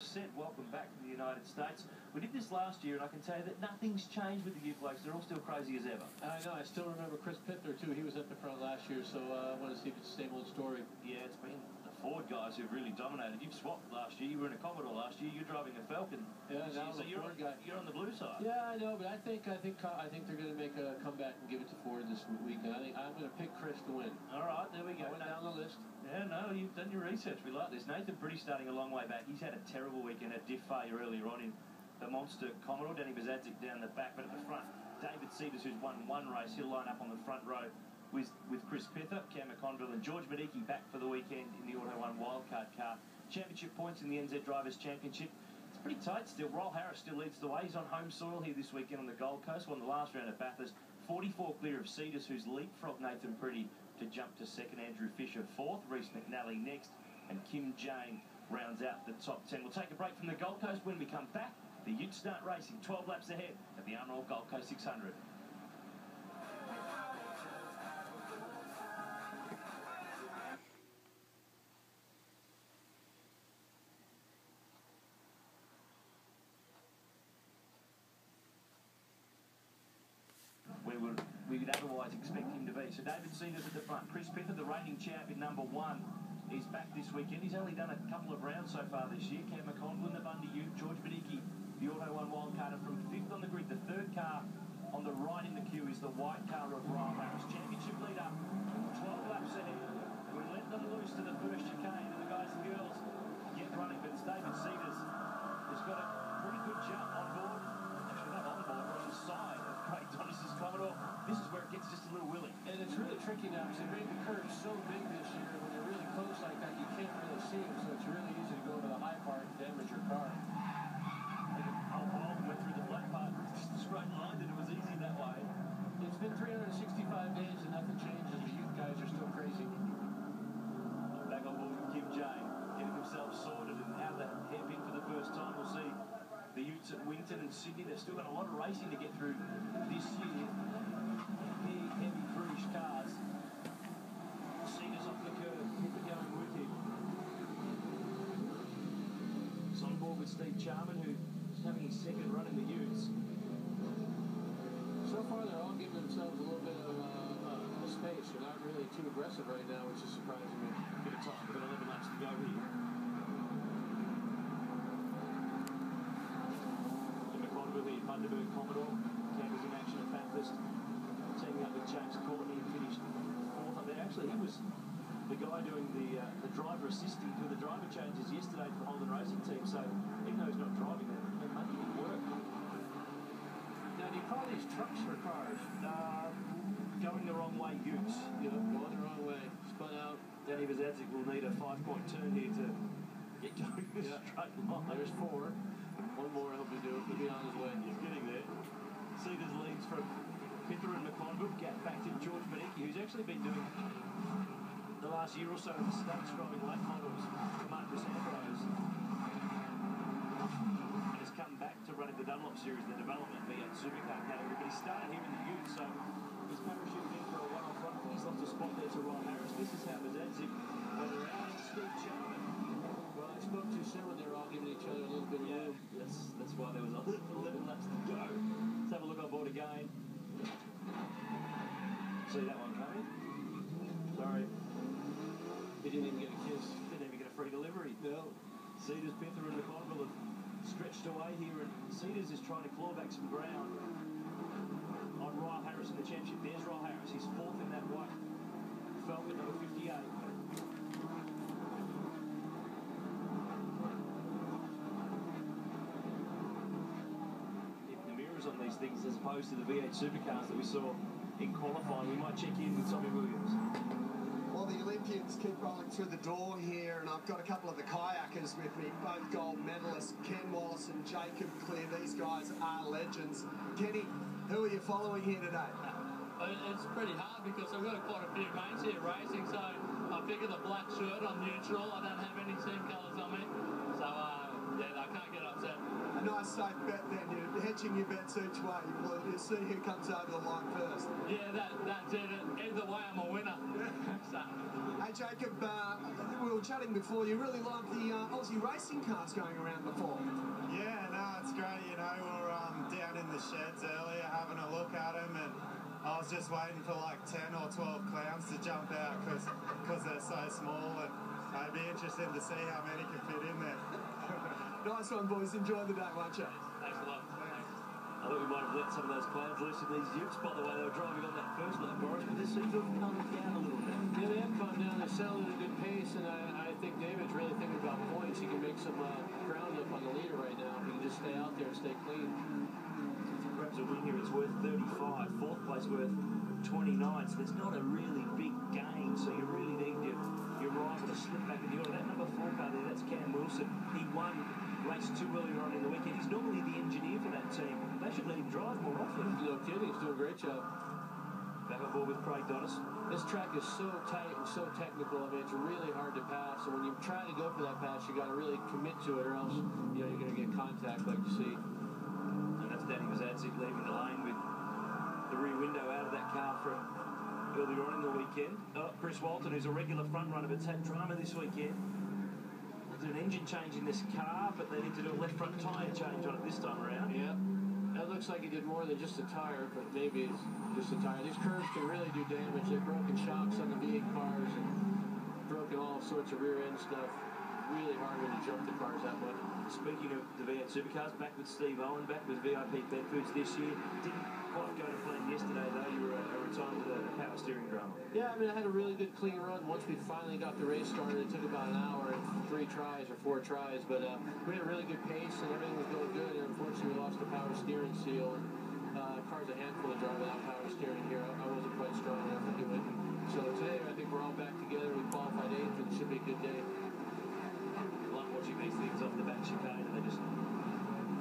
Said welcome back to the United States. We did this last year, and I can tell you that nothing's changed with the Ute blokes. They're all still crazy as ever. I know. I still remember Chris Pittler too. He was at the front last year, so I want to see if it's the same old story. Yeah, it's been the Ford guys who've really dominated. You've swapped last year. You were in a Commodore last year. You're driving a Falcon. Yeah, now so the you're Ford guy. You're on the blue side. Yeah, I know, but I think they're going to make a comeback and give it to Ford this weekend. I think I'm going to pick Chris to win. All right, there we go. I went down the list. Yeah, no, you've done your research. We like this. Nathan Pretty starting a long way back. He's had a terrible weekend at Diff Fay earlier on in the Monster Commodore. Danny Bazadzik down the back, but at the front, David Cedars, who's won one race, he'll line up on the front row with Chris Pither, Cam McConville, and George Medicki back for the weekend in the Auto 1 wildcard car. Championship points in the NZ Drivers' Championship. It's pretty tight still. Royal Harris still leads the way. He's on home soil here this weekend on the Gold Coast. Won the last round at Bathurst. 44 clear of Cedars, who's leapfrogged Nathan Pretty to jump to second. Andrew Fisher fourth. Reece McNally next. And Kim Jane rounds out the top 10. We'll take a break from the Gold Coast. When we come back, the Utes start racing 12 laps ahead at the Unroll Gold Coast 600. We would otherwise expect him to be. So David Cedars at the front. Chris Pither, the reigning champion, number one, is back this weekend. He's only done a couple of rounds so far this year. Cam McConville, the Bundy Ute, George Medicki, the Auto 1 wildcarder from fifth on the grid. The third car on the right in the queue is the white car of Royal Harris. Championship leader, 12 laps ahead. We let them loose to the first chicane, and the guys and girls get running. But it's David Cedars has got a pretty good jump on board. Actually, not on board, on the side of Craig Thomas's Commodore. This is where it gets just a little willy. And it's really tricky now because they made the curve so big this year. When they're really close like that, you can't really see them, so it's really easy to go to the high part and damage your car. Went through the flat part. Just a straight line, and it was easy that way. It's been 365 days and nothing changes. The Ute guys are still crazy. Back on board with Kim Jane, getting themselves sorted and out of that hairpin for the first time. We'll see the Utes at Winton and Sydney. They've still got a lot of racing to get through this year. Heavy cruise cars. Cedars off the curve. Keep it going with him. He's on board with Steve Charman, who's having his second run in the Utes. So far, they're all giving themselves a little bit of space. They're not really too aggressive right now, which is surprising me. Bit of time. We've got 11 laps to go here. McConville here, Bundaberg Commodore. Campers in action at Bathurst. Teaming up with James Courtney and finished fourth up there. Actually, he was the guy doing the driver assisting to the driver changes yesterday for the Holden Racing team. So even though he's not driving, they're making it work. Now, do you call these trucks for cars? Going the wrong way, Utes. You know, going the wrong way. Spun out. Danny Bazadzik will need a 5-point turn here to get going this straight line. There's four. One more, I hope you do. He'll be on his way. He's getting there. Cedars leads from Pither and McConville. Get back to George Medicki, who's actually been doing the last year or so in the States driving late models for Marcus Ambrose. And has come back to running the Dunlop Series, the development V8 Supercar category. But he started here in the Utes, so he's parachuted in for a one-off run. He's lost a spot there to Royal Harris. This is how Bazadzik went around. Steve Charman. Well, I spoke too soon when they were all giving each other a little bit of room. That's why there was 11 laps to go. Let's have a look on board again. See that one coming? Sorry. He didn't even get a kiss. Didn't even get a free delivery. No. Cedars, Pither and McConville have stretched away here, and Cedars is trying to claw back some ground on Royal Harris in the championship. There's Royal Harris. He's fourth in that white Falcon, number 58. On these things as opposed to the V8 supercars that we saw in qualifying. We might check in with Tommy Williams. Well, the Olympians keep rolling through the door here, and I've got a couple of the kayakers with me, both gold medalists, Ken Wallace and Jacob Clear. These guys are legends. Kenny, who are you following here today? It's pretty hard because I've got quite a few mates here racing, so I figure the black shirt on neutral. I don't have any team colours on me, so yeah, I can't get upset. a nice safe bet then. You're hedging your bets each way. You'll see who comes over the line first. Yeah, that's it. Either way, I'm a winner. Hey, Jacob, we were chatting before. You really like the Aussie racing cars going around before. Yeah, no, it's great. You know, we were down in the sheds earlier having a look at them, and I was just waiting for like 10 or 12 clowns to jump out because they're so small, and it'd be interesting to see how many can fit in there. Nice one, boys. Enjoy the day, won't you? Thanks a lot. I thought we might have let some of those clouds loose in these Utes, by the way they were driving on that first lap, Boris, but this seems to have calmed down a little bit. Yeah, they have calmed down. They settled at a good pace, and I think David's really thinking about points. He can make some ground up on the leader right now. He can just stay out there and stay clean. If he grabs a win here, it's worth 35. Fourth place worth 29, so there's not a really big gain, so you really need your rival to slip back in the order. That number 4 car there, that's Cam Wilson. He won race 2 earlier on in the weekend. He's normally the engineer for that team. They should let him drive more often. No kidding, he's doing a great job. Back on board with Craig Donis. This track is so tight and so technical. I mean, it's really hard to pass. And when you try to go for that pass, you got to really commit to it, or else you're going to get contact like you see. And that's Danny Vazadzik leaving the lane with the rear window out of that car from earlier on in the weekend. Chris Walton, who's a regular front runner, but's had drama this weekend. There's an engine change in this car, but they need to do a left front tyre change on it this time around. Yeah. That looks like he did more than just a tire, but maybe it's just a tire. These curves can really do damage. They've broken shocks on the V8 cars and broken all sorts of rear end stuff. Really hard when you jump the cars that much. Speaking of the V8 supercars, back with Steve Owen, back with VIP V8Utes this year. Didn't quite go to plan yesterday, though. You were a retirement with a power steering drama. Yeah, I mean, I had a really good clean run. Once we finally got the race started, it took about an hour and 3 tries or 4 tries, but we had a really good pace and everything was going good, and unfortunately we lost the power steering seal. And car's a handful to drive without power steering here. I wasn't quite strong enough to do it. So today I think we're all back together. We qualified 8th, and it should be a good day. I like watching these things off the back chicane, and they just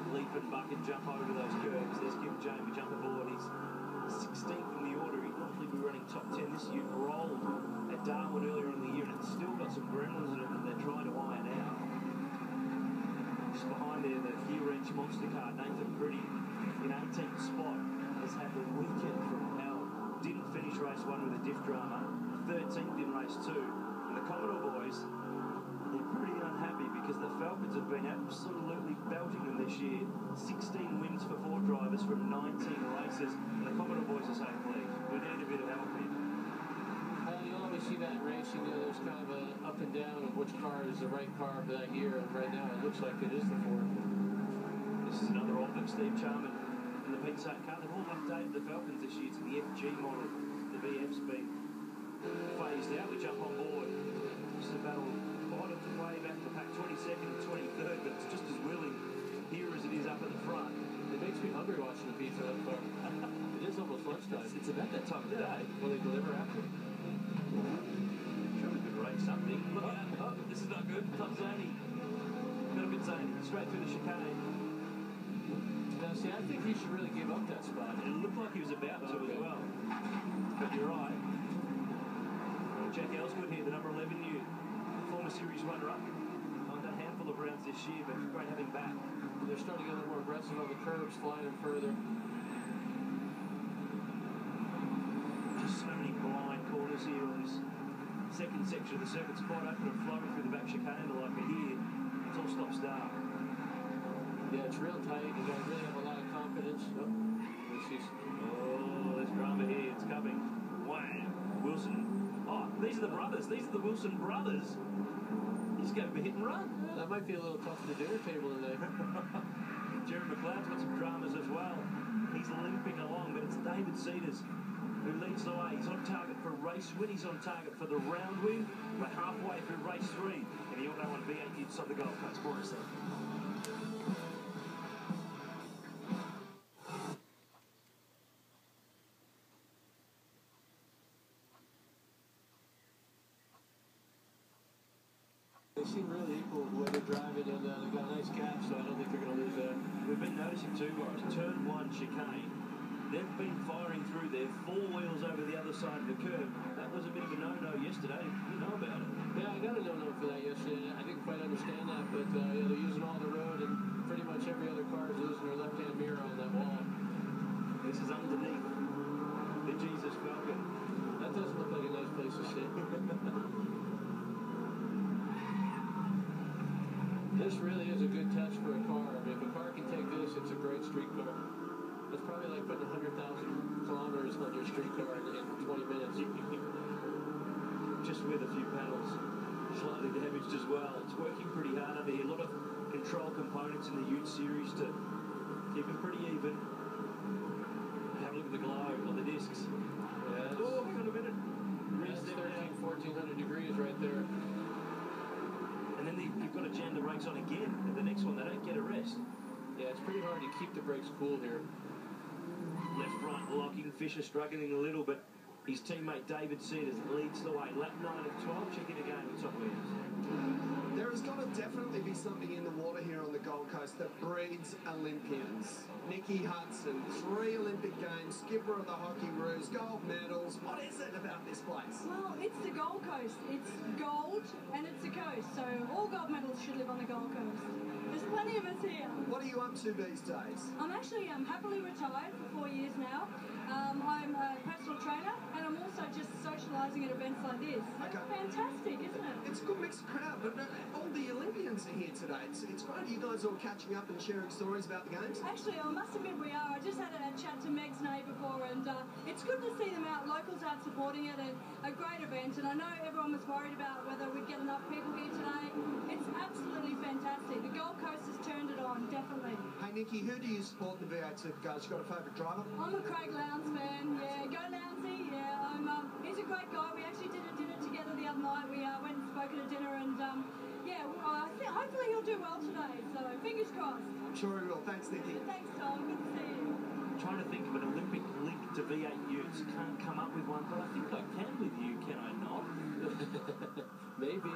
leap and buck and jump over those curves. There's Kim Jamie jump aboard. He's 16th in the order. He'd normally be running top 10 this year. Rolled at Darwin earlier in the year, and it's still got some gremlins in it that they're trying to iron out. Just behind there, the gear wrench monster car, Nathan Pretty, in 18th spot, has had the weekend from hell. Didn't finish race 1 with a diff drama. 13th in race 2. And the Commodore boys, they're pretty unhappy because the Falcons have been absolutely belting them this year. 16 wins for 4 drivers from 19 races. And the Commodore boys are saying, please, we need a bit of help here. You'll always see that in racing. There's kind of an up and down of which car is the right car for that year. And right now it looks like it is the Ford. This is another old Steve Charman and the Pete Sart car. They've all updated the Falcons this year to the FG model. The VF's been phased out. We jump on board. Just a battle bottom way back to the pack, 22nd and 23rd, but it's just as willing here as it is up at the front. It makes me hungry watching the pizza that car. It is almost lunchtime. It's about that time of the day. Will they deliver after? Show me a good race, something. Look out. Oh, this is not good. Top zany. Got a bit zany. Straight through the chicane. Now, see, I think he should really give up that spot. It looked like he was about to as well. But you're right. Jack Ellswood here, the number 11 ute. Former series runner-up. On a handful of rounds this year, but great having back. They're starting to get a little more aggressive on the curves, flying them further. Just so many blind corners here on this second section of the circuit. Quite open and flowing through the back chicane like here. It's all stop-start. Yeah, it's real tight. You guys really have a lot of confidence. Oh, there's drama here. It's coming. Wow. Wilson. Oh, these are the brothers. These are the Wilson brothers. He's going for hit and run. That might be a little tough for the dinner table today. Jared McLeod's got some dramas as well. He's limping along, but it's David Cedars who leads the way. He's on target for race win. He's on target for the round win. We're halfway through race 3. And the Auto 1 V8 Utes on the Gold Coast for us there. They seem really equal the way they're driving, and they've got a nice gap, so I don't think they're going to lose that. We've been noticing too, guys, turn 1 chicane. They've been firing through their 4 wheels over the other side of the curb. That was a bit of a no-no yesterday. You know about it. Yeah, I got a no-no for that yesterday. I didn't quite understand that, but yeah, they're using all the road, and pretty much every other car really is a good test for a car. I mean, if a car can take this, it's a great street car. It's probably like putting 100,000 kilometers on your street car in 20 minutes. Just with a few panels slightly damaged as well. It's working pretty hard under here. A lot of control components in the Utes series to keep it pretty even. Have a look at the glow on the discs. Yeah, oh, hang on a minute. That's 1,400 degrees right there. And then you've got to jam the brakes on again at the next one. They don't get a rest. Yeah, it's pretty hard to keep the brakes cool here. Left front locking. Fisher struggling a little, but his teammate David Cedars leads the way. Lap 9 of 12. Check it again with Top Williams. There has got to definitely be something in the water here on the Gold Coast that breeds Olympians. Nicky Hudson, 3 Olympic Games, skipper of the Hockey Roos, gold medals. What is it about this place? Well, it's the Gold Coast. It's gold and it's a coast, so all gold medals should live on the Gold Coast. There's plenty of us here. What are you up to these days? I'm actually happily retired for 4 years now. I'm a personal trainer and I'm also just socialising at events like this. Okay. It's fantastic, isn't it? It's a good mixed crowd, but all the Olympians are here today. It's great you guys all catching up and sharing stories about the games. Actually, I must admit we are. I just had a chat to Meg's neighbour before, and it's good to see them out, locals out supporting it, and a great event. And I know everyone was worried about whether we'd get enough people here today. It's absolutely fantastic. The Gold Coast has turned it on, definitely. Hey, Nikki, who do you support in the V8 Supercars? You got a favourite driver? I'm a Craig Lowndes fan. Yeah, go Lounsey. Yeah, he's a great guy. We actually did a dinner together the other night. We went and spoke at a dinner, and I think hopefully he'll do well today. So fingers crossed. I'm sure he will. Thanks, Nikki. Thanks, Tom. Good to see you. Trying to think of an Olympic link to V8 Utes. Can't come up with one, but I think I can with you, can I not? Maybe.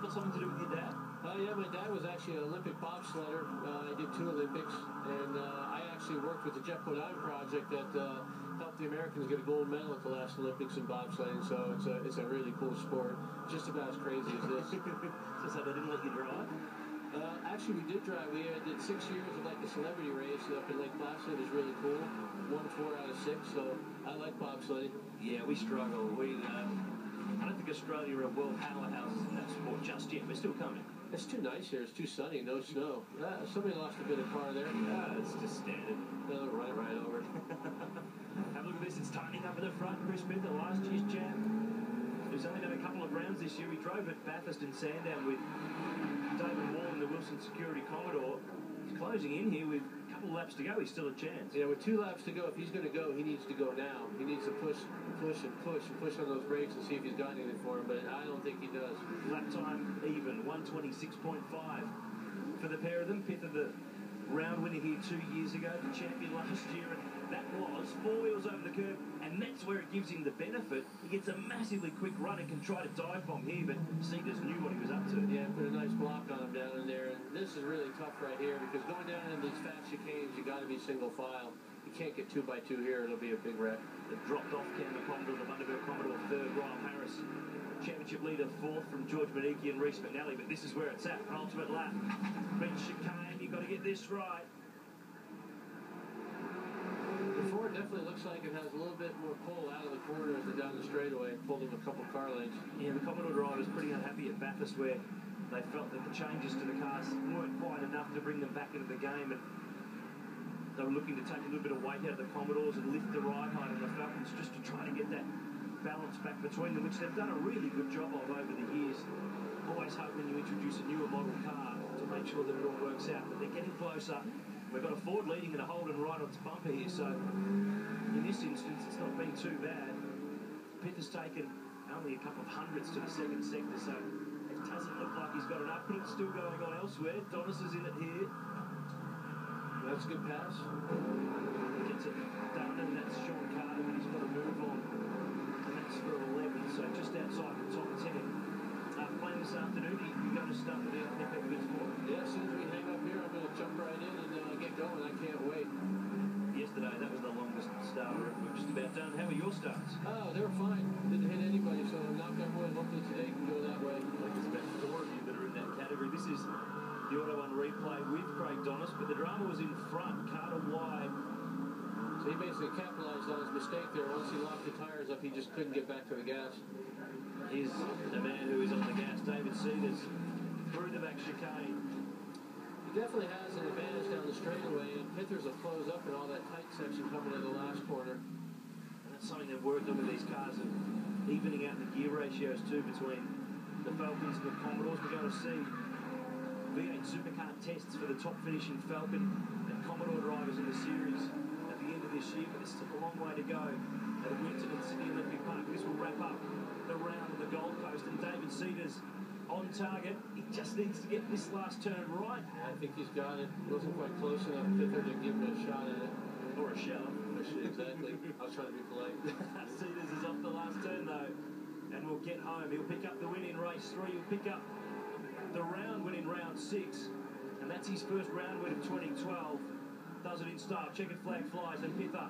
Got something to do with your dad? Yeah, my dad was actually an Olympic bobsledder. I did 2 Olympics, and I actually worked with the Jeff Bodine project that helped the Americans get a gold medal at the last Olympics in bobsledding. So it's a really cool sport, just about as crazy as this. So they didn't let you drive? Actually, we did drive. We did 6 years of like the celebrity race up in Lake Placid. It was really cool. Won 4 out of 6, so I like bobsledding. Yeah, we struggle. I don't think Australia are world powerhouses in that sport just yet. We're still coming. It's too nice here. It's too sunny. No snow. Somebody lost a bit of car there. It's just standard. They'll right over. Have a look at this. It's tightening up at the front. Chris Smith, the last year's champ, who's only done a couple of rounds this year. He drove at Bathurst and Sandown with David Wall and the Wilson Security Commodore. He's closing in here with a couple of laps to go. He's still a chance. Yeah, with 2 laps to go, if he's going to go, he needs to go now. He needs to push on those brakes and see if he's got anything for him, but I don't think he does. Lap time even, 1:26.5 for the pair of them. 5th of the round winner here 2 years ago, the champion last year, and that was 4 wheels over the curb, and that's where it gives him the benefit. He gets a massively quick run and can try to dive bomb here, but Cedars knew what he was up to. Yeah, put a nice block on him down in there, and this is really tough right here, because going down in these fast chicanes, you got to be single file. You can't get 2x2 here, it'll be a big wreck. The dropped off Cameron Commodore, the Bundaberg Commodore 3rd, Ryle Harris. Championship leader 4th from George Medicki and Reece McNally, but this is where it's at. Ultimate lap. Big chicane, you've got to get this right. The Ford definitely looks like it has a little bit more pull out of the corners than down the straightaway. Pulled him a couple car lengths. Yeah, the Commodore drivers pretty unhappy at Bathurst where they felt that the changes to the cars weren't quite enough to bring them back into the game, and they were looking to take a little bit of weight out of the Commodores and lift the ride height on the Falcons just to try to get that balance back between them, which they've done a really good job of over the years. Always hope when you introduce a newer model car to make sure that it all works out, but they're getting closer. We've got a Ford leading and a Holden right on its bumper here, so in this instance it's not been too bad. Pitt has taken only a couple of hundredths to the second sector, so it doesn't look like he's got enough, but it's still going on elsewhere. Donis is in it here. That's a good pass. Gets it done, and that's Sean Carter, but he's got to move on. And that's for 11, so just outside the top 10. Playing this afternoon, you're going to start with the Epic Goods for? Yeah, as soon as we hang up here, I'm going to jump right in and get going. I can't wait. Yesterday, that was the longest start. We're just about done. How were your starts? Oh, they were fine. Didn't hit anybody, so knock on wood. Hopefully today can go that way. I think there's about 4 of you that are in that category. This is the Auto 1 replay with Craig Donis, but the drama was in front, Carter wide. So he basically capitalized on his mistake there. Once he locked the tires up, he just couldn't get back to the gas. Here's the man who is on the gas, David Cedars. through the back chicane. He definitely has an advantage down the straightaway, and Pithers will close up in all that tight section coming in the last corner. And that's something they've worked on with these cars, and evening out the gear ratios too between the Falcons and the Commodores. We're going to see V8 Supercar tests for the top finishing Falcon and Commodore drivers in the series at the end of this year, but there's still a long way to go at Winton and Sydney Olympic Park. This will wrap up the round on the Gold Coast, and David Cedars on target. He just needs to get this last turn right. I think he's got it. Wasn't quite close enough. Pither to give him a shot at it. Or a shove. Exactly. I was trying to be polite. Cedars is off the last turn though, and will get home. He'll pick up the win in race 3. He'll pick up the round win in round 6, and that's his first round win of 2012. Does it in style. Checkered flag flies, and Pither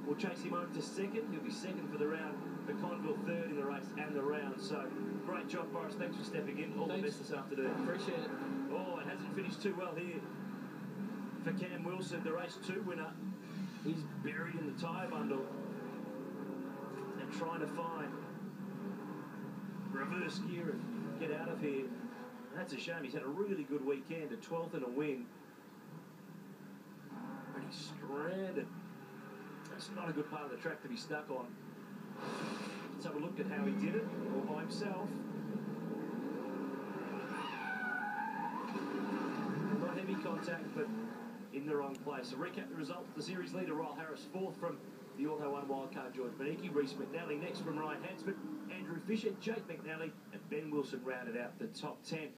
will chase him over to second. He'll be second for the round. McConville third in the race and the round. So great job, Boris. Thanks for stepping in. All the best this afternoon. Appreciate it. Oh, it hasn't finished too well here for Cam Wilson, the race 2 winner. He's buried in the tyre bundle and trying to find reverse gear and get out of here. That's a shame. He's had a really good weekend, a 12th and a win. But he's stranded. That's not a good part of the track to be stuck on. Let's have a look at how he did it, all by himself. Not heavy contact, but in the wrong place. So recap the results. The series leader, Ryle Harris, 4th from the Auto 1 wildcard, George Benecke. Reece McNally next from Ryan Hansford. Andrew Fisher, Jake McNally, and Ben Wilson rounded out the top 10.